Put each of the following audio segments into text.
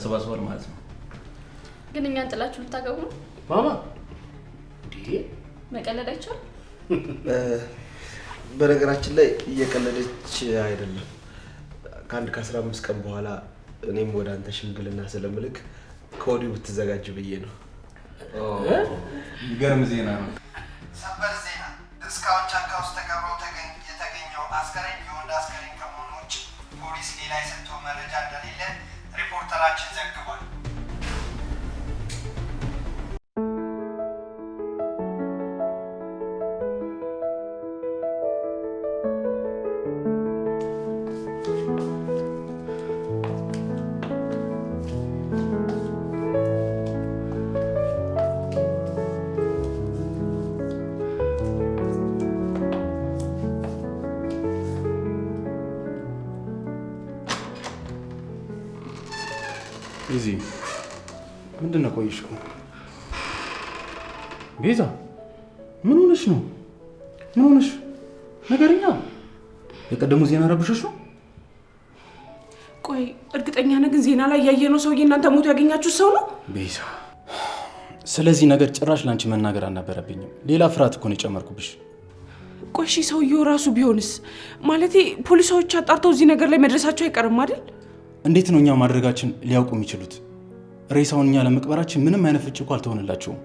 ተሰባስቧል ማለት ነው። ግን እኛን ጥላችሁ ልታገቡ ነው? ማማ እንዴ መቀለድ አይቻልም። በነገራችን ላይ እየቀለደች አይደለም። ከአንድ ከ15 ቀን በኋላ እኔም ወደ አንተ ሽምግልና ስለምልክ ከወዲሁ ብትዘጋጅ ብዬ ነው። ይገርም ዜና ነው። ሰበር ዜና! እስካሁን ጫካ ውስጥ ተቀብሮ የተገኘው አስከሬን የወንድ አስከሬን ከመሆኑ ውጭ ፖሊስ ሌላ የሰጠው መረጃ እንደሌለ ሪፖርተራችን ዘግቧል። እዚህ ምንድነው? ቆይሽ እኮ ቤዛ፣ ምን ሆነሽ ነው? ምን ሆነሽ? ነገርኛ የቀደሙ ዜና ረብሾሽ ነው? ቆይ እርግጠኛ ነህ ግን ዜና ላይ ያየነው ሰውዬ እናንተ ሞቶ ያገኛችሁ ሰው ነው? ቤዛ፣ ስለዚህ ነገር ጭራሽ ላንቺ መናገር አልነበረብኝም። ሌላ ፍርሃት እኮ ነው የጨመርኩብሽ። ቆይ እሺ ሰውዬው ራሱ ቢሆንስ? ማለቴ ፖሊሶች አጣርተው እዚህ ነገር ላይ መድረሳቸው አይቀርም አይደል? እንዴት ነው እኛ ማድረጋችን ሊያውቁ የሚችሉት? ሬሳውን እኛ ለመቅበራችን ምንም አይነት ፍንጭ እኮ አልተሆነላቸውም።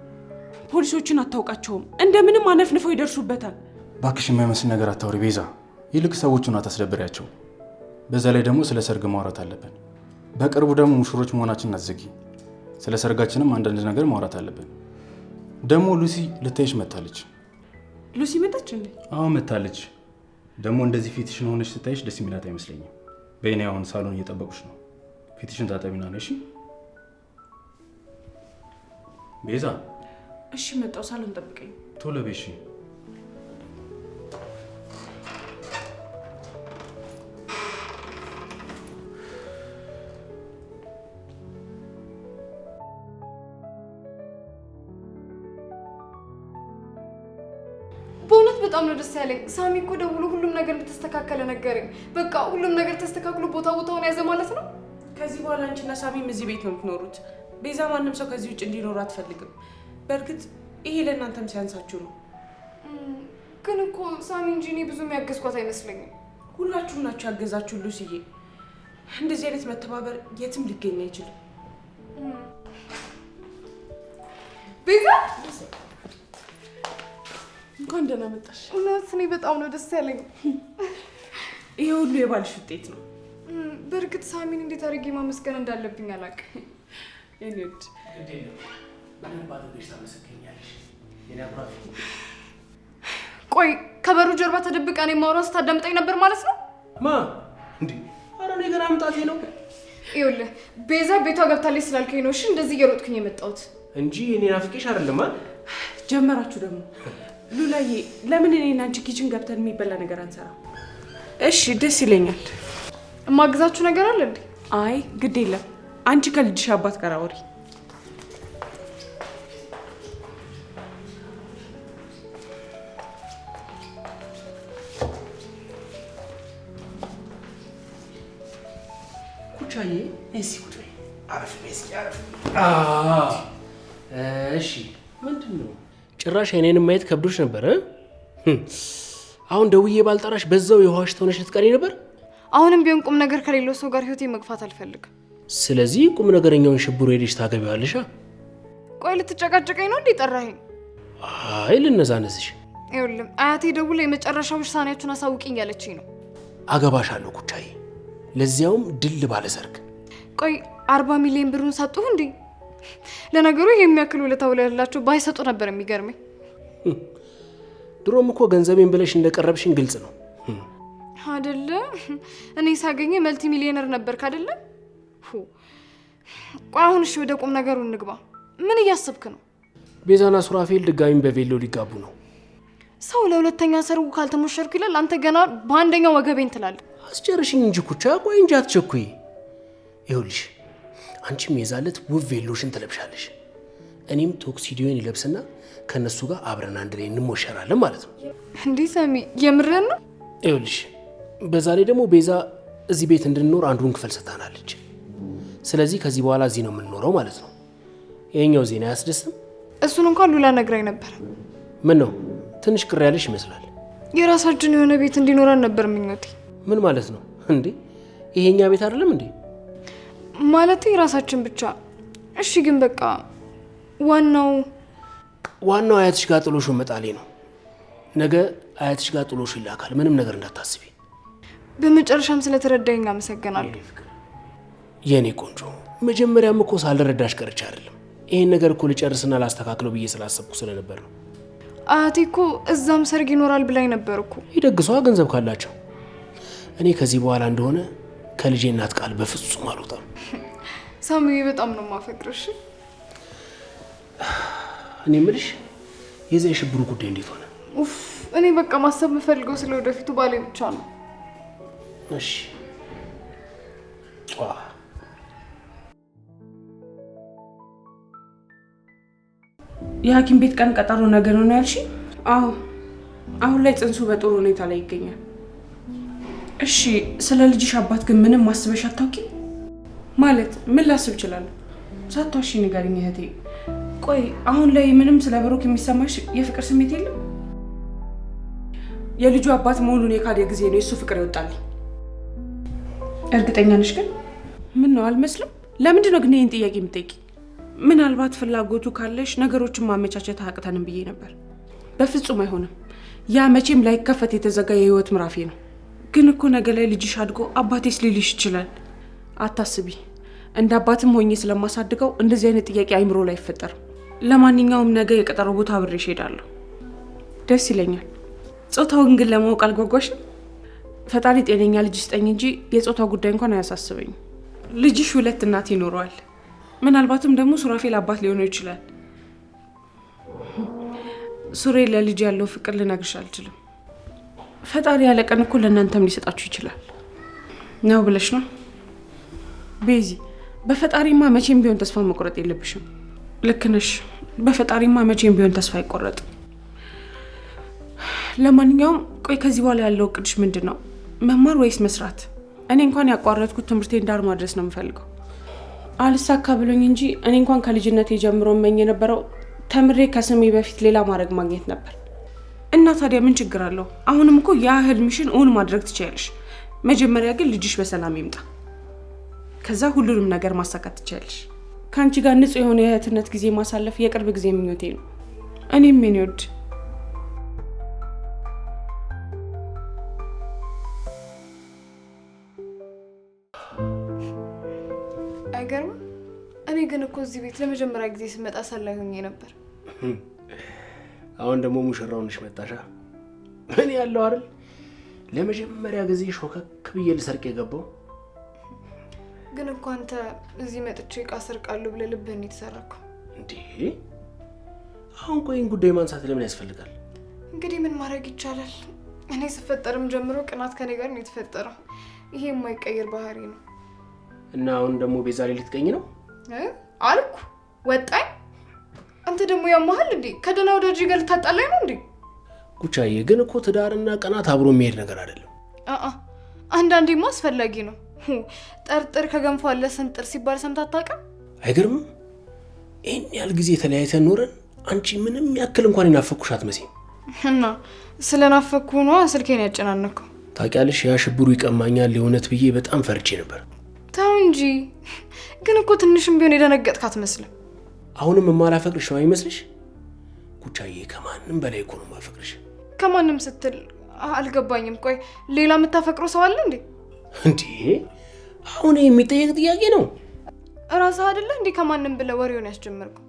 ፖሊሶችን አታውቃቸውም፣ እንደምንም አነፍንፈው ይደርሱበታል። ባክሽ የማይመስል ነገር አታውሪ ቤዛ። ይልቅ ሰዎቹን አታስደብሪያቸው። በዛ ላይ ደግሞ ስለ ሰርግ ማውራት አለብን። በቅርቡ ደግሞ ሙሽሮች መሆናችንን አትዘጊ። ስለ ሰርጋችንም አንዳንድ ነገር ማውራት አለብን። ደግሞ ሉሲ ልታይሽ መታለች። ሉሲ መጣች እንዴ? አዎ መታለች። ደግሞ እንደዚህ ፊትሽን ሆነሽ ስታይሽ ደስ የሚላት አይመስለኝም። በእኔ አሁን ሳሎን እየጠበቁሽ ነው። ፊትሽን ታጠቢና ነሽ። ቤዛ። እሺ መጣው። ሳሎን ጠብቀኝ። ቶሎ በይ እሺ። በእውነት በጣም ነው ደስ ያለኝ። ሳሚ እኮ ደውሎ ሁሉም ነገር እንደተስተካከለ ነገረኝ። በቃ ሁሉም ነገር ተስተካክሎ ቦታውን ያዘ ማለት ነው። ከዚህ በኋላ አንቺና ሳሚም እዚህ ቤት ነው የምትኖሩት። ቤዛ ማንም ሰው ከዚህ ውጭ እንዲኖር አትፈልግም። በእርግጥ ይሄ ለእናንተም ሲያንሳችሁ ነው። ግን እኮ ሳሚ እንጂ እኔ ብዙ የሚያገዝኳት አይመስለኝም። ሁላችሁም ናችሁ ያገዛችሁ ሉሲዬ። እንደዚህ አይነት መተባበር የትም ሊገኝ አይችልም። ቤዛ እንኳን ደህና መጣሽ። እውነት እኔ በጣም ነው ደስ ያለኝ። ይሄ ሁሉ የባልሽ ውጤት ነው። በእርግጥ ሳሚን እንዴት አድርጌ ማመስገን እንዳለብኝ አላውቅም። እኔድ ቆይ ከበሩ ጀርባ ተደብቃ እኔ ማውራት ስታዳምጠኝ ነበር ማለት ነው? ማ እንዴ? ኧረ እኔ ገና መምጣቴ ነው። ይኸውልህ ቤዛ ቤቷ ገብታለች ስላልከኝ ነው እሺ እንደዚህ እየሮጥኩኝ የመጣሁት እንጂ እኔ ናፍቄሽ አይደለም። ጀመራችሁ ደግሞ። ሉላዬ ለምን እኔና አንቺ ኪችን ገብተን የሚበላ ነገር አንሰራም? እሺ ደስ ይለኛል። እማግዛችሁ ነገር አለ እንዴ? አይ ግድ የለም። አንቺ ከልጅሽ አባት ጋር አውሪ። ኩቻዬ እዚህ ቁጭ በይ። አረፍ በይ እስኪ አረፍ። እሺ ምንድን ነው? ጭራሽ እኔንም ማየት ከብዶሽ ነበር? አሁን ደውዬ ባልጠራሽ በዛው የዋሽ ተሆነሽ ልትቀሪ ነበር? አሁንም ቢሆን ቁም ነገር ከሌለው ሰው ጋር ህይወቴ መግፋት አልፈልግም። ስለዚህ ቁም ነገረኛውን ሽብሩ ሄደሽ ታገቢዋለሽ? ቆይ ልትጨቃጨቀኝ ነው እንዴ ጠራኸኝ? አይ ልነዛነዝሽ። ይኸውልህ አያቴ ደውላ የመጨረሻው ውሳኔያችሁን አሳውቂኝ ያለችኝ ነው። አገባሻለሁ ኩቻዬ፣ ለዚያውም ድል ባለ ሰርግ። ቆይ 40 ሚሊዮን ብሩን ሰጡህ እንዴ? ለነገሩ ይሄ የሚያክል ውለታ ውለላቸው ባይሰጡ ነበር የሚገርመኝ። ድሮም እኮ ገንዘቤን ብለሽ እንደቀረብሽኝ ግልጽ ነው አይደለ? እኔ ሳገኘ መልቲ ሚሊዮነር ነበርክ አይደለ? ቆይ አሁን እሺ ወደ ቁም ነገሩ እንግባ። ምን እያሰብክ ነው? ቤዛና ሱራፌል ድጋሚ በቬሎ ሊጋቡ ነው። ሰው ለሁለተኛ ሰርጉ ካልተሞሸርኩ ይላል፣ አንተ ገና በአንደኛው ወገቤን ትላለህ። አስጨርሽኝ እንጂ ኩቻ። ቆይ እንጂ አትቸኩይ። ይኸውልሽ አንቺም የዛለት ውብ ቬሎሽን ትለብሻለሽ፣ እኔም ቶክሲዲዮን ይለብስና ከነሱ ጋር አብረን አንድ ላይ እንሞሸራለን ማለት ነው። እንዴ ሳሚ የምርህን ነው? ይኸውልሽ በዛ ላይ ደግሞ ቤዛ እዚህ ቤት እንድንኖር አንዱን ክፍል ሰጥታናለች። ስለዚህ ከዚህ በኋላ እዚህ ነው የምንኖረው ማለት ነው። ይሄኛው ዜና አያስደስትም? እሱን እንኳን ሉላ ነግራኝ ነበር። ምን ነው ትንሽ ቅር ያለሽ ይመስላል። የራሳችን የሆነ ቤት እንዲኖረን ነበር ምኞቴ። ምን ማለት ነው እንዴ? ይሄኛ ቤት አይደለም እንዴ? ማለት የራሳችን ብቻ። እሺ ግን በቃ ዋናው አያትሽ ጋር ጥሎሽ መጣሌ ነው። ነገ አያትሽ ጋር ጥሎሽ ይላካል። ምንም ነገር እንዳታስቢ። በመጨረሻም ስለተረዳኝ አመሰግናለሁ የኔ ቆንጆ። መጀመሪያም እኮ ሳልረዳሽ ቀርቼ አይደለም። ይሄን ነገር እኮ ልጨርስና ላስተካክለው ብዬ ስላሰብኩ ስለነበር ነው። አያቴ እኮ እዛም ሰርግ ይኖራል ብላኝ ነበር እኮ። ይደግሷ ገንዘብ ካላቸው። እኔ ከዚህ በኋላ እንደሆነ ከልጄ እናት ቃል በፍጹም አልወጣም። ሳሚዬ በጣም ነው የማፈቅርሽ። እኔ የምልሽ የዛ የሽብሩ ጉዳይ እንዴት ሆነ? ኡፍ እኔ በቃ ማሰብ የምፈልገው ስለ ወደፊቱ ባሌ ብቻ ነው። እሺ የሐኪም ቤት ቀን ቀጠሮ ነገ ነው ያልሽ? አዎ አሁን ላይ ጽንሱ በጥሩ ሁኔታ ላይ ይገኛል። እሺ ስለ ልጅሽ አባት ግን ምንም ማስበሽ አታውቂ? ማለት ምን ላስብ እችላለሁ? ሳትዋሺ ንገሪኝ እህቴ። ቆይ አሁን ላይ ምንም ስለ ብሩክ የሚሰማሽ የፍቅር ስሜት የለም? የልጁ አባት መሆኑን የካደ ጊዜ ነው የሱ ፍቅር ይወጣልኝ። እርግጠኛ ነሽ ግን? ምን ነው አልመስልም? ለምንድን ነው ግን ይህን ጥያቄ የምትጠይቂ? ምናልባት ፍላጎቱ ካለሽ ነገሮችን ማመቻቸት አቅተንም ብዬ ነበር። በፍጹም አይሆንም። ያ መቼም ላይከፈት የተዘጋ የህይወት ምዕራፌ ነው። ግን እኮ ነገ ላይ ልጅሽ አድጎ አባቴስ ሊልሽ ይችላል። አታስቢ፣ እንደ አባትም ሆኜ ስለማሳድገው እንደዚህ አይነት ጥያቄ አይምሮ ላይ አይፈጠርም። ለማንኛውም ነገ የቀጠሮ ቦታ አብሬሽ እሄዳለሁ። ደስ ይለኛል። ጾታውን ግን ለማወቅ አልጓጓሽም? ፈጣሪ ጤነኛ ልጅ ስጠኝ እንጂ የጾታው ጉዳይ እንኳን አያሳስበኝም። ልጅሽ 2 እናት ይኖረዋል። ምናልባትም ደግሞ ሱራፌል አባት ሊሆነው ይችላል። ሱሬ ለልጅ ያለው ፍቅር ልነግርሽ አልችልም። ፈጣሪ ያለቀን እኮ ለእናንተም ሊሰጣችሁ ይችላል ነው ብለሽ ነው ቤዚ? በፈጣሪማ መቼም ቢሆን ተስፋ መቁረጥ የለብሽም። ልክ ነሽ። በፈጣሪማ መቼም ቢሆን ተስፋ አይቆረጥም። ለማንኛውም ቆይ ከዚህ በኋላ ያለው እቅድሽ ምንድን ነው? መማር ወይስ መስራት? እኔ እንኳን ያቋረጥኩት ትምህርቴን ዳር ማድረስ ነው የምፈልገው። አልሳካ ብሎኝ እንጂ እኔ እንኳን ከልጅነቴ ጀምሮ እመኝ የነበረው ተምሬ ከስሜ በፊት ሌላ ማድረግ ማግኘት ነበር። እና ታዲያ ምን ችግር አለው? አሁንም እኮ ያ ህልምሽን እውን ማድረግ ትችያለሽ። መጀመሪያ ግን ልጅሽ በሰላም ይምጣ። ከዛ ሁሉንም ነገር ማሳካት ትችያለሽ። ከአንቺ ጋር ንጹህ የሆነ የእህትነት ጊዜ ማሳለፍ የቅርብ ጊዜ ምኞቴ ነው። እኔም ምን ይወድ አይገርም። እኔ ግን እኮ እዚህ ቤት ለመጀመሪያ ጊዜ ስመጣ ሰላይ ሆኜ ነበር። አሁን ደግሞ ሙሽራው ነሽ መጣሻ። እኔ ያለው አይደል ለመጀመሪያ ጊዜ ሾከክ ብዬ ልሰርቅ የገባው። ግን እኮ አንተ እዚህ መጥቼ ዕቃ ሰርቃለሁ ብለህ ልብህን የተሰረከው እንዴ? አሁን ቆይን ጉዳይ ማንሳት ለምን ያስፈልጋል? እንግዲህ ምን ማድረግ ይቻላል? እኔ ስፈጠርም ጀምሮ ቅናት ከኔ ጋር ነው የተፈጠረው። ይሄ የማይቀየር ባህሪ ነው። እና አሁን ደግሞ ቤዛ ላይ ልትቀኝ ነው አልኩ። ወጣኝ። አንተ ደግሞ ያማሃል እንዴ? ከደህና ወዳጅ ጋር ልታጣላኝ ነው እንዴ? ጉቻዬ ግን እኮ ትዳርና ቅናት አብሮ የሚሄድ ነገር አይደለም። አንዳንዴማ አስፈላጊ ነው። ጠርጥር ከገንፎ አለ ስንጥር ሲባል ሰምተህ አታውቅም? አይገርምም? ይህን ያህል ጊዜ ተለያይተን ኖረን አንቺ ምንም ያክል እንኳን የናፈኩሽ አትመስይም። እና ስለናፈኩ ነው ስልኬን ያጨናነከው። ታውቂያለሽ፣ ያ ሽብሩ ይቀማኛል የእውነት ብዬ በጣም ፈርቼ ነበር። ተው እንጂ። ግን እኮ ትንሽም ቢሆን የደነገጥክ አትመስልም። አሁንም የማላፈቅርሽ ነው አይመስልሽ? ጉቻዬ ከማንም በላይ እኮ ነው የማፈቅርሽ። ከማንም ስትል አልገባኝም። ቆይ ሌላ የምታፈቅረው ሰው አለ እንዴ? እንዴ አሁን የሚጠየቅ ጥያቄ ነው። እራስህ አይደለ እንዴ ከማንም ብለህ ወሬውን ያስጀመርከው?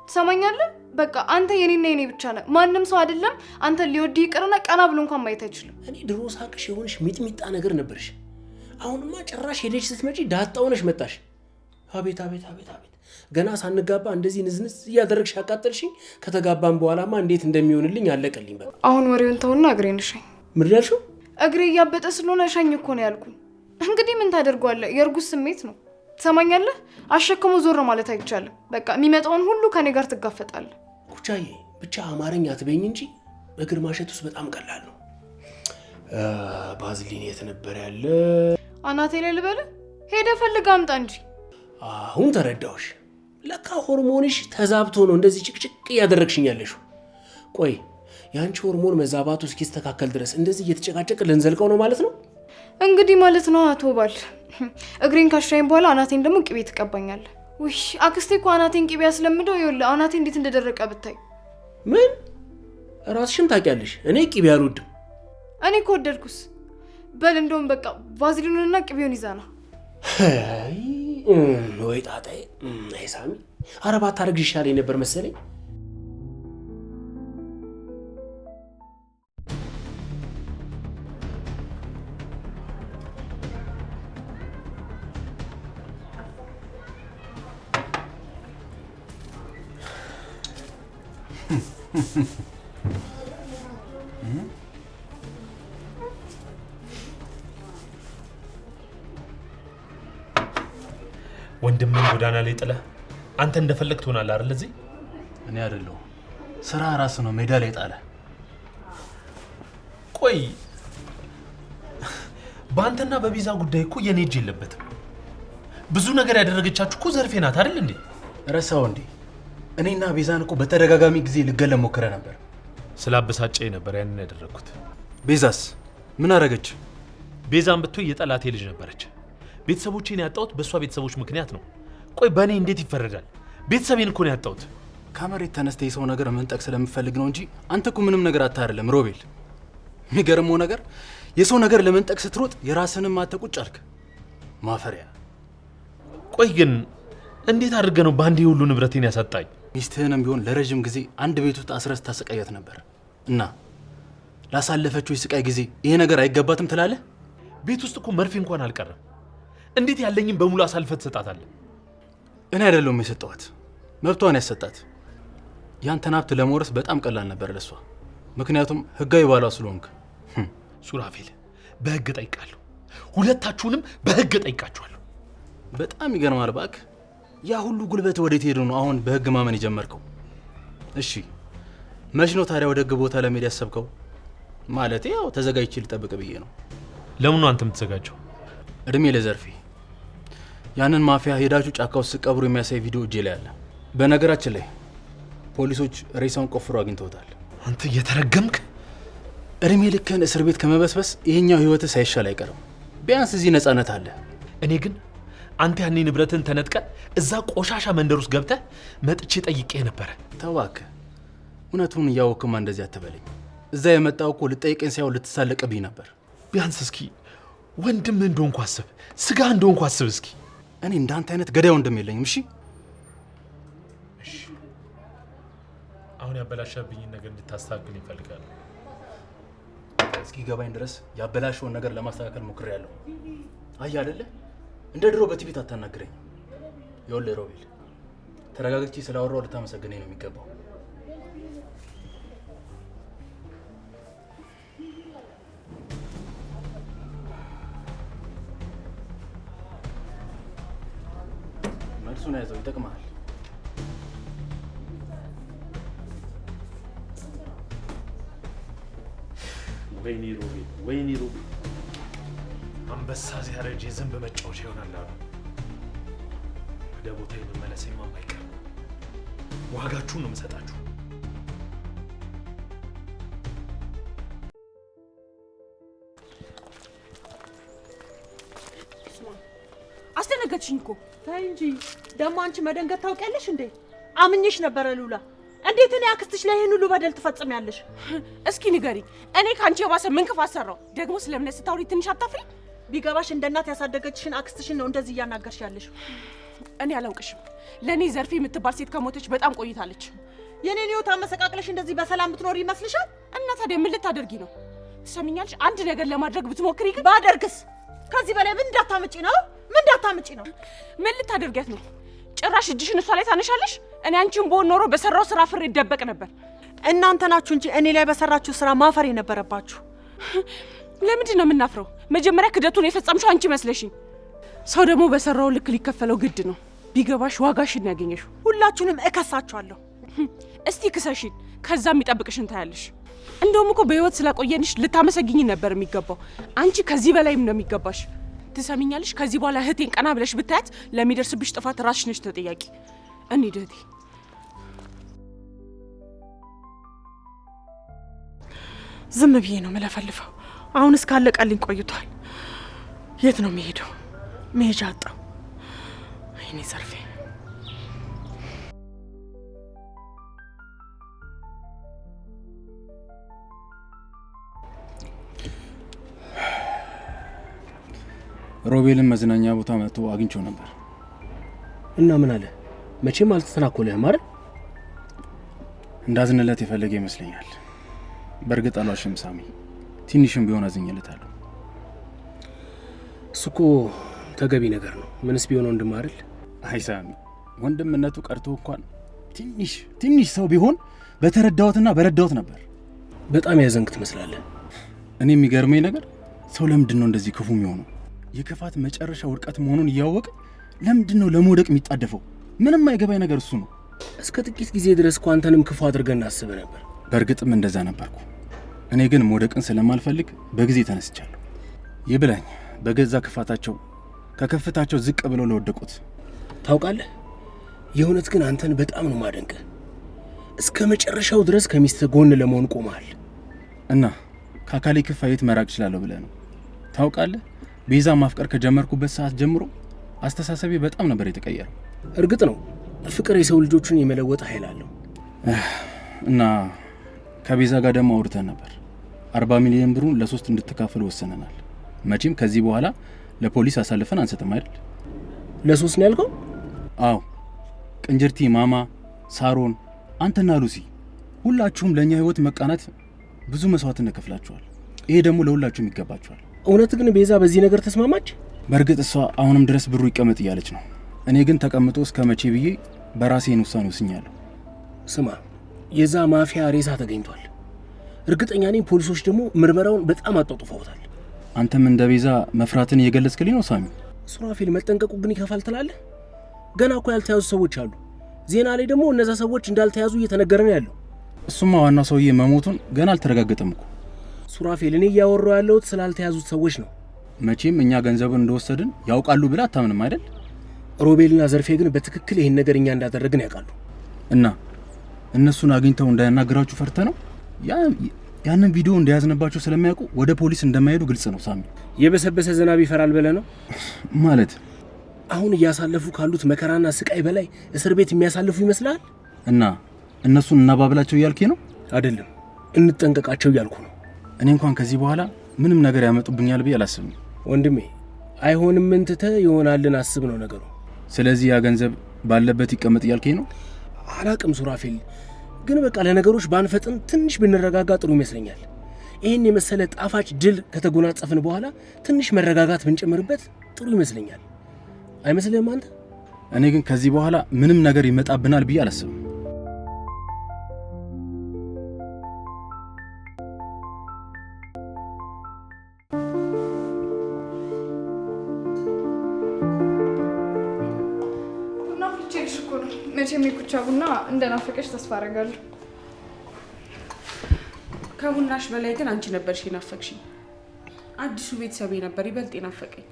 ትሰማኛለህ? በቃ አንተ የኔና የኔ ብቻ ነህ። ማንም ሰው አይደለም አንተ ሊወድ ይቅርና ቀና ብሎ እንኳን ማየት አይችልም። እኔ ድሮ ሳቅሽ የሆነሽ ሚጥሚጣ ነገር ነበርሽ። አሁንማ ጭራሽ ሄደሽ ስትመጪ ዳጣ ሆነሽ መጣሽ። አቤት አቤት አቤት አቤት! ገና ሳንጋባ እንደዚህ ንዝንዝ እያደረግሽ ያቃጠልሽኝ። ከተጋባን በኋላማ እንዴት እንደሚሆንልኝ አለቀልኝ። በቃ አሁን ወሬውን ተውና እግሬን እሸኝ። ምን ያልሽው? እግሬ እያበጠ ስለሆነ እሸኝ እኮ ነው ያልኩኝ። እንግዲህ ምን ታደርገዋለህ? የእርጉዝ ስሜት ነው። ትሰማኛለህ? አሸክሞ ዞር ማለት አይቻልም። በቃ የሚመጣውን ሁሉ ከኔ ጋር ትጋፈጣለህ። ኩቻዬ ብቻ አማርኛ አትበይኝ እንጂ እግር ማሸት ውስጥ በጣም ቀላል ነው። ባዝሊን የት ነበር ያለ? አናቴ ላይ ልበልህ? ሄደህ ፈልግ አምጣ እንጂ። አሁን ተረዳሁሽ። ለካ ሆርሞንሽ ተዛብቶ ነው እንደዚህ ጭቅጭቅ እያደረግሽኝ ያለሽው። ቆይ የአንቺ ሆርሞን መዛባቱ እስኪስተካከል ድረስ እንደዚህ እየተጨቃጨቅ ልንዘልቀው ነው ማለት ነው? እንግዲህ ማለት ነው አቶ ባል። እግሬን ካሻይም በኋላ አናቴን ደግሞ ቅቤ ትቀባኛለህ። ውይ አክስቴ እኮ አናቴን ቅቤ ያስለምደው። ይኸውልህ አናቴ እንዴት እንደደረቀ ብታይ። ምን ራስሽን ታውቂያለሽ? እኔ ቅቤ አልወድም። እኔ እኮ ወደድኩስ። በል እንደውም በቃ ቫዝሊኑንና ቅቤውን ይዛና። ወይ ጣጣዬ። አይ ሳሚ፣ ኧረ ባታረግሽ ይሻለኝ ነበር መሰለኝ። ወንድምን ጎዳና ላይ ጥለህ አንተ እንደፈለግ ትሆናለህ አይደል? እዚህ እኔ አይደለሁ ስራ ራስ ነው ሜዳ ላይ ጣለ። ቆይ በአንተና በቤዛ ጉዳይ እኮ የኔ እጅ የለበትም። ብዙ ነገር ያደረገቻችሁ እኮ ዘርፌ ናት አይደል እንዴ? ረሳው እንዴ? እኔና ቤዛን እኮ በተደጋጋሚ ጊዜ ልገለ ሞክረ ነበር። ስላበሳጨኝ ነበር ያንን ያደረኩት። ቤዛስ ምን አደረገች? ቤዛን ብትሆን የጠላቴ ልጅ ነበረች። ቤተሰቦቼን ያጣሁት በእሷ ቤተሰቦች ምክንያት ነው። ቆይ በእኔ እንዴት ይፈረዳል? ቤተሰቤን እኮ ነው ያጣሁት። ከመሬት ተነስተ የሰው ነገር መንጠቅ ስለምፈልግ ነው እንጂ አንተ እኮ ምንም ነገር አታደርለም ሮቤል። የሚገርመው ነገር የሰው ነገር ለመንጠቅ ስትሮጥ የራስንም አተቁጭ አልክ። ማፈሪያ። ቆይ ግን እንዴት አድርገ ነው በአንዴ ሁሉ ንብረቴን ያሳጣኝ? ሚስትህንም ቢሆን ለረጅም ጊዜ አንድ ቤት ውስጥ አስረስ ታሰቃያት ነበር እና ላሳለፈችው የስቃይ ጊዜ ይሄ ነገር አይገባትም ትላለህ? ቤት ውስጥ እኮ መርፌ እንኳን አልቀረም። እንዴት ያለኝም በሙሉ አሳልፈት ትሰጣታለህ? እኔ አይደለሁም የሰጠኋት፣ መብቷን ያሰጣት። ያንተን ሀብት ለመውረስ በጣም ቀላል ነበር ለሷ፣ ምክንያቱም ህጋዊ ባሏ ስለሆንክ። ሱራፌል፣ በህግ ጠይቃለሁ። ሁለታችሁንም በህግ ጠይቃችኋለሁ። በጣም ይገርማል እባክህ። ያ ሁሉ ጉልበት ወዴት ሄዶ ነው አሁን በህግ ማመን የጀመርከው? እሺ መች ነው ታዲያ ወደ ህግ ቦታ ለመሄድ ያሰብከው? ማለት ያው ተዘጋጅቼ ልጠብቅ ብዬ ነው። ለምን ነው አንተ የምትዘጋጀው? እድሜ ለዘርፌ። ያንን ማፊያ ሄዳችሁ ጫካ ውስጥ ቀብሩ የሚያሳይ ቪዲዮ እጄ ላይ አለ። በነገራችን ላይ ፖሊሶች ሬሳውን ቆፍሮ አግኝተውታል። አንተ እየተረገምክ እድሜ ልክህን እስር ቤት ከመበስበስ ይሄኛው ህይወትህ ሳይሻል አይቀርም። ቢያንስ እዚህ ነፃነት አለ። እኔ ግን አንተ ያኔ ንብረትን ተነጥቀ እዛ ቆሻሻ መንደር ውስጥ ገብተህ መጥቼ ጠይቄ ነበረ። ተዋክህ፣ እውነቱን እያወቅማ እንደዚህ አትበለኝ። እዛ የመጣው እኮ ልጠይቀኝ ሳይሆን ልትሳለቅብኝ ነበር። ቢያንስ እስኪ ወንድም እንደሆንኩ አስብ፣ ስጋ እንደሆንኩ አስብ እስኪ። እኔ እንዳንተ አይነት ገዳይ ወንድም የለኝም። እሺ አሁን ያበላሸብኝን ነገር እንድታስተካክል ይፈልጋል። እስኪ ገባኝ ድረስ ያበላሸውን ነገር ለማስተካከል ሞክሬያለሁ። አየህ አይደለ እንደ ድሮ በቲቪት አታናግረኝ። ይኸውልህ ሮቤል፣ ተረጋግቼ ስላወራሁ ልታመሰግነኝ ነው የሚገባው። መልሱን ያዘው፣ ይጠቅምሃል። ወይኔ ሮቤል፣ ወይኔ ሮቤል፣ አንበሳ ሲያረጅ የዝንብ መጫወቻ ይሆናል አሉ። ወደ ቦታ የመመለሴማ የማይቀር ነው። ዋጋችሁን ነው የምሰጣችሁ። አስደነገጥሽኝ እኮ። ታይ እንጂ ደግሞ አንቺ መደንገጥ ታውቂያለሽ እንዴ? አምኜሽ ነበረ ሉላ። እንዴት እኔ አክስትሽ ላይ ይሄን ሁሉ በደል ትፈጽሚያለሽ? እስኪ ንገሪኝ፣ እኔ ካንቺ የባሰ ምን ክፋት ሰራው? ደግሞ ስለምነት ስታውሪ ትንሽ አታፍሪ? ቢገባሽ እንደ እናት ያሳደገችሽን አክስትሽን ነው እንደዚህ እያናገርሽ ያለሽ። እኔ አላውቅሽም። ለእኔ ዘርፌ የምትባል ሴት ከሞተች በጣም ቆይታለች። የኔን ህይወት አመሰቃቅለሽ እንደዚህ በሰላም ብትኖር ይመስልሻል? እና ታዲያ ምን ልታደርጊ ነው? ትሰሚኛለሽ? አንድ ነገር ለማድረግ ብትሞክሪ ግን ባደርግስ? ከዚህ በላይ ምን እንዳታመጪ ነው? ምን እንዳታመጪ ነው? ምን ልታደርጊያት ነው? ጭራሽ እጅሽን እሷ ላይ ታነሻለሽ። እኔ አንቺን በሆን ኖሮ በሰራው ስራ ፍሬ ይደበቅ ነበር። እናንተ ናችሁ እንጂ እኔ ላይ በሰራችሁ ስራ ማፈር የነበረባችሁ። ለምንድን ነው የምናፍረው? መጀመሪያ ክደቱን የፈጸምሽው አንቺ መስለሽኝ። ሰው ደግሞ በሰራው ልክ ሊከፈለው ግድ ነው። ቢገባሽ ዋጋሽን ያገኘሽው። ሁላችሁንም እከሳችኋለሁ። እስቲ ክሰሽን፣ ከዛ የሚጠብቅሽን ታያለሽ። እንደውም እኮ በህይወት ስላቆየንሽ ልታመሰግኝ ነበር የሚገባው። አንቺ ከዚህ በላይም ነው የሚገባሽ። ትሰሚኛለሽ? ከዚህ በኋላ እህቴን ቀና ብለሽ ብታያት ለሚደርስብሽ ጥፋት ራስሽ ነሽ ተጠያቂ። እንሂድ እህቴ። ዝም ብዬ ነው መለፈልፈው። አሁን እስካለቀልኝ ቆይቷል። የት ነው የሚሄደው? መሄጃ አጣው። አይኔ ዘርፌ ሮቤልን መዝናኛ ቦታ መጥቶ አግኝቼው ነበር። እና ምን አለ? መቼም አልተተናኮለህም አይደል? እንዳዝንለት የፈለገ ይመስለኛል። በእርግጥ አልዋሽም ሳሚ፣ ትንሽም ቢሆን አዝኜለታለሁ። እሱ እኮ ተገቢ ነገር ነው። ምንስ ቢሆን ወንድም አይደል? አይ ሳሚ፣ ወንድምነቱ ቀርቶ እንኳን ትንሽ ሰው ቢሆን በተረዳሁትና በረዳሁት ነበር። በጣም ያዘንክ ትመስላለህ። እኔ የሚገርመኝ ነገር ሰው ለምንድን ነው እንደዚህ ክፉ የሚሆነው? የክፋት መጨረሻ ውድቀት መሆኑን እያወቀ ለምንድን ነው ለመውደቅ የሚጣደፈው? ምንም አይገባኝ ነገር እሱ ነው። እስከ ጥቂት ጊዜ ድረስ እኮ አንተንም ክፉ አድርገን እናስብህ ነበር። በእርግጥም እንደዛ ነበርኩ። እኔ ግን መውደቅን ስለማልፈልግ በጊዜ ተነስቻለሁ። ይብላኝ በገዛ ክፋታቸው ከከፍታቸው ዝቅ ብለው ለወደቁት። ታውቃለህ፣ የእውነት ግን አንተን በጣም ነው ማደንቅህ። እስከ መጨረሻው ድረስ ከሚስትህ ጎን ለመሆን ቆመሃል። እና ከአካሌ ክፋየት መራቅ እችላለሁ ብለህ ነው? ታውቃለህ፣ ቤዛ ማፍቀር ከጀመርኩበት ሰዓት ጀምሮ አስተሳሰቤ በጣም ነበር የተቀየረው። እርግጥ ነው ፍቅር የሰው ልጆችን የመለወጥ ኃይል አለው። እና ከቤዛ ጋር ደግሞ አውርተን ነበር። 40 ሚሊዮን ብሩን ለ3 እንድትካፈል ወሰነናል። መቼም ከዚህ በኋላ ለፖሊስ አሳልፈን አንሰጥም አይደል? ለ3 ነው ያልከው? አዎ፣ ቅንጅርቲ፣ ማማ፣ ሳሮን፣ አንተና ሉሲ ሁላችሁም ለእኛ ህይወት መቃናት ብዙ መስዋዕትነት ከፍላችኋል። ይሄ ደግሞ ለሁላችሁም ይገባችኋል። እውነት ግን ቤዛ በዚህ ነገር ተስማማች? በእርግጥ እሷ አሁንም ድረስ ብሩ ይቀመጥ እያለች ነው። እኔ ግን ተቀምጦ እስከ መቼ ብዬ በራሴን ውሳኔ ወስኛለሁ። ስማ፣ የዛ ማፊያ ሬሳ ተገኝቷል። እርግጠኛ ነኝ ፖሊሶች ደግሞ ምርመራውን በጣም አጣጥፈውታል። አንተም እንደ ቤዛ መፍራትን እየገለጽክልኝ ነው ሳሚ። ሱራፌል፣ መጠንቀቁ ግን ይከፋል ትላለህ? ገና እኮ ያልተያዙ ሰዎች አሉ። ዜና ላይ ደግሞ እነዛ ሰዎች እንዳልተያዙ እየተነገረ ነው ያለው። እሱማ ዋናው ሰውዬ መሞቱን ገና አልተረጋገጠም እኮ። ሱራፌል፣ እኔ እያወራሁ ያለሁት ስላልተያዙት ሰዎች ነው። መቼም እኛ ገንዘቡን እንደወሰድን ያውቃሉ ብለህ አታምንም አይደል? ሮቤልና ዘርፌ ግን በትክክል ይሄን ነገር እኛ እንዳደረግን ያውቃሉ። እና እነሱን አግኝተው እንዳያናግራችሁ ፈርተ ነው? ያንን ቪዲዮ እንደያዝንባቸው ስለሚያውቁ ወደ ፖሊስ እንደማይሄዱ ግልጽ ነው ሳሚ። የበሰበሰ ዝናብ ይፈራል ብለህ ነው ማለት? አሁን እያሳለፉ ካሉት መከራና ስቃይ በላይ እስር ቤት የሚያሳልፉ ይመስላል? እና እነሱን እናባብላቸው እያልኬ ነው? አይደለም፣ እንጠንቀቃቸው እያልኩ ነው። እኔ እንኳን ከዚህ በኋላ ምንም ነገር ያመጡብኛል ብዬ አላስብም። ወንድሜ፣ አይሆንም እንትተህ ይሆናልን አስብ ነው ነገሩ። ስለዚህ ያ ገንዘብ ባለበት ይቀመጥ እያልኬ ነው? አላቅም ሱራፌል፣ ግን በቃ ለነገሮች ባንፈጥን ትንሽ ብንረጋጋ ጥሩ ይመስለኛል። ይህን የመሰለ ጣፋጭ ድል ከተጎናጸፍን በኋላ ትንሽ መረጋጋት ብንጨምርበት ጥሩ ይመስለኛል። አይመስልህም አንተ? እኔ ግን ከዚህ በኋላ ምንም ነገር ይመጣብናል ብዬ አላስብም። መቼም የኩቻ ቡና እንደናፈቀሽ ተስፋ አደርጋለሁ። ከቡናሽ በላይ ግን አንቺ ነበርሽ የናፈቅሽኝ። አዲሱ ቤተሰቤ ነበር ይበልጥ የናፈቀኝ።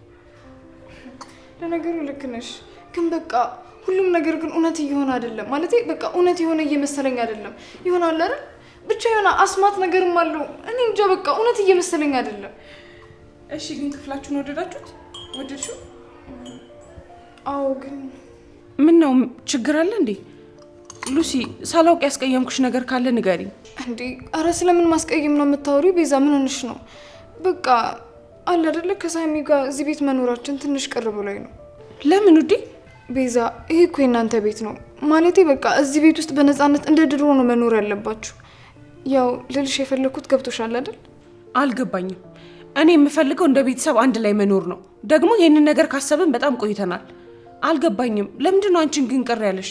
ለነገሩ ልክ ነሽ፣ ግን በቃ ሁሉም ነገር ግን እውነት እየሆነ አይደለም። ማለት በቃ እውነት የሆነ እየመሰለኝ አይደለም። ይሆናል አይደል? ብቻ የሆነ አስማት ነገርም አለው። እኔ እንጃ፣ በቃ እውነት እየመሰለኝ አይደለም። እሺ፣ ግን ክፍላችሁን ወደዳችሁት? ወደድሽው? አዎ። ግን ምን ነው ችግር አለ እንዴ? ሉሲ፣ ሳላውቅ ያስቀየምኩሽ ነገር ካለ ንገሪኝ። እንዴ አረ ስለምን ማስቀየም ነው የምታወሪው? ቤዛ ምን ሆነሽ ነው? በቃ አለ አይደለ ከሳሚ ጋር እዚህ ቤት መኖራችን ትንሽ ቅር ብሎኝ ነው። ለምን ውዴ? ቤዛ ይሄ እኮ የእናንተ ቤት ነው ማለቴ፣ በቃ እዚህ ቤት ውስጥ በነፃነት እንደ ድሮ ነው መኖር ያለባችሁ። ያው ልልሽ የፈለኩት ገብቶሻል አይደል? አልገባኝም። እኔ የምፈልገው እንደ ቤተሰብ አንድ ላይ መኖር ነው። ደግሞ ይሄንን ነገር ካሰብን በጣም ቆይተናል። አልገባኝም። ለምንድን ነው አንቺን ግን ቅር ያለሽ?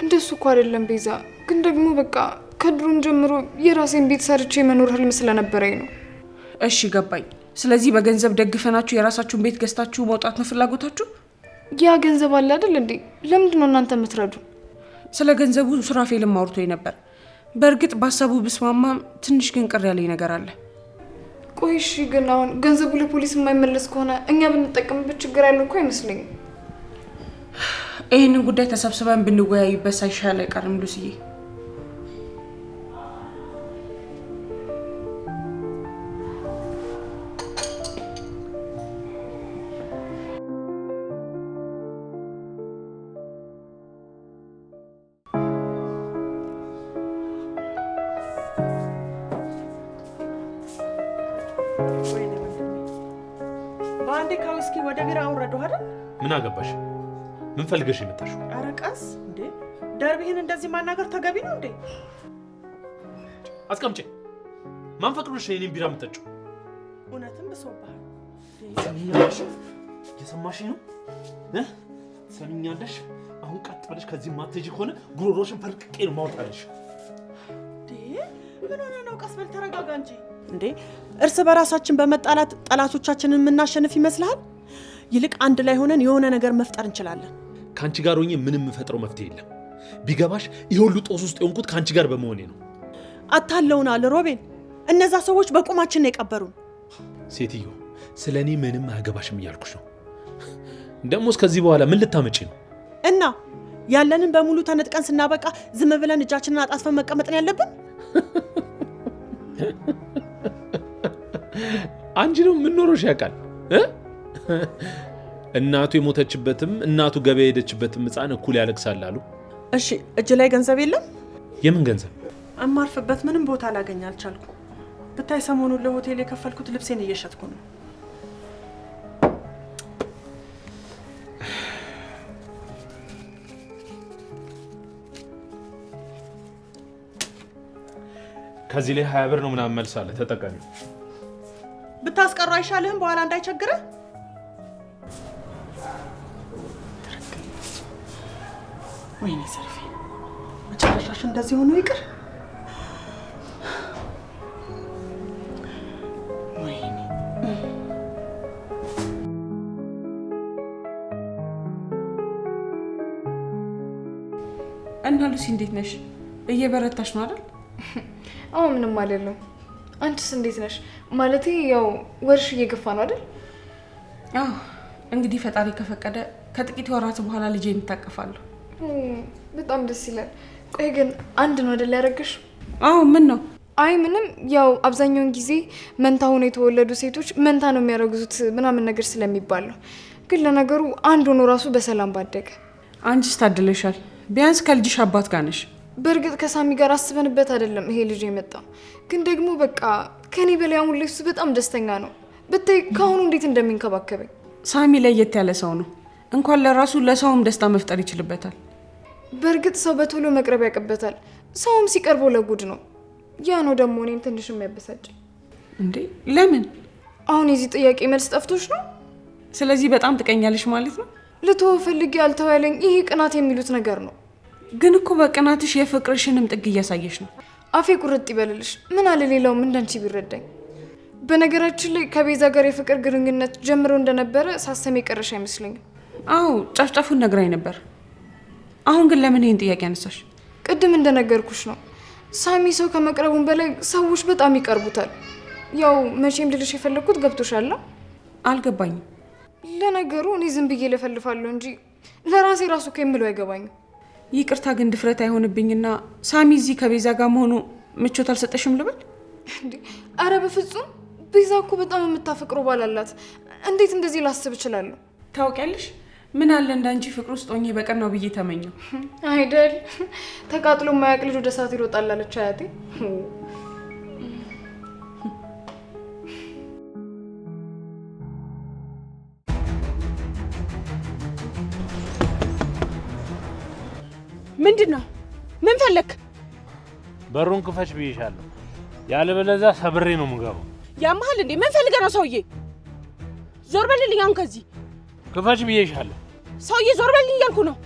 እንደሱ እኮ አይደለም ቤዛ፣ ግን ደግሞ በቃ ከድሮም ጀምሮ የራሴን ቤት ሰርቼ መኖር ህልም ስለነበረኝ ነው። እሺ ገባኝ። ስለዚህ በገንዘብ ደግፈናችሁ የራሳችሁን ቤት ገዝታችሁ መውጣት ነው ፍላጎታችሁ? ያ ገንዘብ አለ አይደል እንዴ? ለምንድን ነው እናንተ የምትረዱ? ስለ ገንዘቡ ሱራፌልም አውርቶኝ ነበር። በእርግጥ ባሰቡ ብስማማም ትንሽ ግን ቅር ያለኝ ነገር አለ። ቆይ እሺ፣ ግን አሁን ገንዘቡ ለፖሊስ የማይመለስ ከሆነ እኛ ብንጠቀምበት ችግር ያለው እኮ አይመስለኝም። ይህንን ጉዳይ ተሰብስበን ብንወያይበት ሳይሻል አይቀርም ሉሲዬ። በአንዴ ከውስኪ ወደ ቢራ አውረዱ አይደል? ምን አገባሽ? ምን ፈልገሽ የመጣሽው? ኧረ ቀስ እንዴ! ደርቢህን እንደዚህ ማናገር ተገቢ ነው እንዴ? አስቀምጪ። ማን ፈቅዶሽ የኔን ቢራ የምትጠጪው? እውነትም ብሶብሃል። ሰሚኛለሽ? እየሰማሽኝ ነው? ሰሚኛለሽ? አሁን ቀጥ ብለሽ ከዚህ ማትሄጂ ከሆነ ጉሮሮሽን ፈልቅቄ ነው ማውጣልሽ። ምን ሆነ ነው? ቀስ በል ተረጋጋ እንጂ እንዴ! እርስ በራሳችን በመጣላት ጠላቶቻችንን የምናሸንፍ ይመስልሃል? ይልቅ አንድ ላይ ሆነን የሆነ ነገር መፍጠር እንችላለን። ካንቺ ጋር ሆኜ ምንም የምፈጥረው መፍትሄ የለም። ቢገባሽ ይሄ ሁሉ ጦስ ውስጥ የሆንኩት ካንቺ ጋር በመሆኔ ነው። አታለውናል ሮቤል። እነዛ ሰዎች በቁማችን ነው የቀበሩን። ሴትዮ ስለኔ ምንም አያገባሽም እያልኩሽ ነው። ደሞስ ከዚህ በኋላ ምን ልታመጪ ነው? እና ያለንን በሙሉ ተነጥቀን ስናበቃ ዝም ብለን እጃችንን አጣጥፈን መቀመጥ ነው ያለብን? አንቺ ነው የምንኖረሽ ያውቃል። እናቱ የሞተችበትም እናቱ ገበያ ሄደችበትም ሕፃን እኩል ያለቅሳል አሉ። እሺ እጅ ላይ ገንዘብ የለም? የምን ገንዘብ? እማርፍበት ምንም ቦታ ላገኝ አልቻልኩ። ብታይ ሰሞኑን ለሆቴል የከፈልኩት ልብሴን እየሸጥኩ ነው። ከዚህ ላይ 20 ብር ነው ምናምን መልሳለ ተጠቃሚ። ብታስቀሩ አይሻልህም? በኋላ እንዳይቸግርህ። ወይኔ ሰልፊ መጨረሻሽ እንደዚህ ሆኖ ይቅር። ወይኔ እና ሉሲ እንዴት ነሽ? እየበረታሽ ነው አይደል? አዎ ምንም አይደለም። አንቺስ እንዴት ነሽ? ማለቴ ያው ወርሽ እየገፋ ነው አይደል? አዎ እንግዲህ ፈጣሪ ከፈቀደ ከጥቂት ወራት በኋላ ልጄን እንታቀፋለሁ። በጣም ደስ ይላል። ቆይ ግን አንድ ነው አይደል ያደረግሽ? አዎ ምን ነው? አይ ምንም፣ ያው አብዛኛውን ጊዜ መንታ ሆነው የተወለዱ ሴቶች መንታ ነው የሚያረግዙት ምናምን ነገር ስለሚባል ነው። ግን ለነገሩ አንድ ሆኖ ራሱ በሰላም ባደገ። አንቺስ ታድለሻል። ቢያንስ ከልጅሽ አባት ጋር ነሽ። በእርግጥ ከሳሚ ጋር አስበንበት አይደለም ይሄ ልጅ የመጣው፣ ግን ደግሞ በቃ ከኔ በላይ አሁን ላይ እሱ በጣም ደስተኛ ነው። ብታይ ከአሁኑ እንዴት እንደሚንከባከበኝ። ሳሚ ለየት ያለ ሰው ነው። እንኳን ለራሱ ለሰውም ደስታ መፍጠር ይችልበታል። በእርግጥ ሰው በቶሎ መቅረብ ያቀበታል፣ ሰውም ሲቀርበው ለጉድ ነው። ያ ነው ደግሞ እኔን ትንሽ የሚያበሳጭ። እንዴ ለምን? አሁን የዚህ ጥያቄ መልስ ጠፍቶሽ ነው? ስለዚህ በጣም ትቀኛለሽ ማለት ነው? ልተወው ፈልጌ አልተዋለኝ። ይሄ ቅናት የሚሉት ነገር ነው። ግን እኮ በቅናትሽ የፍቅርሽንም ጥግ እያሳየሽ ነው። አፌ ቁርጥ ይበልልሽ። ምን አለ ሌላውም እንዳንቺ ቢረዳኝ። በነገራችን ላይ ከቤዛ ጋር የፍቅር ግንኙነት ጀምሮ እንደነበረ ሳሰም የቀረሽ አይመስለኝም። አዎ ጫፍጫፉን ነግራኝ ነበር። አሁን ግን ለምን ይሄን ጥያቄ አነሳሽ? ቅድም እንደነገርኩሽ ነው። ሳሚ ሰው ከመቅረቡን በላይ ሰዎች በጣም ይቀርቡታል። ያው መቼም ልልሽ የፈለግኩት ገብቶሻል? አልገባኝም። ለነገሩ እኔ ዝም ብዬ ልፈልፋለሁ እንጂ ለራሴ ራሱ የምለው አይገባኝም። ይቅርታ ግን ድፍረት አይሆንብኝና ሳሚ እዚህ ከቤዛ ጋር መሆኑ ምቾት አልሰጠሽም ልበል? አረ በፍጹም። ቤዛ እኮ በጣም የምታፈቅረው ባል አላት። እንዴት እንደዚህ ላስብ እችላለሁ? ታውቂያለሽ፣ ምን አለ እንዳንቺ ፍቅር ውስጥ ሆኜ በቀር ነው ብዬ ተመኘው አይደል? ተቃጥሎ ማያቅ ልጅ ወደ እሳት ይሮጣል አለች አያቴ። ምንድን ነው? ምን ፈለክ? በሩን ክፈች ብዬሻለሁ። ያለበለዚያ ሰብሬ ነው የምገባው። ያመሃል እንዴ? ምን ፈልገህ ነው ሰውዬ? ዞር በልልኝ አሁን ከዚህ። ክፈች ብዬሻለሁ። ሰውዬ ዞር በልልኝ እያልኩ ነው።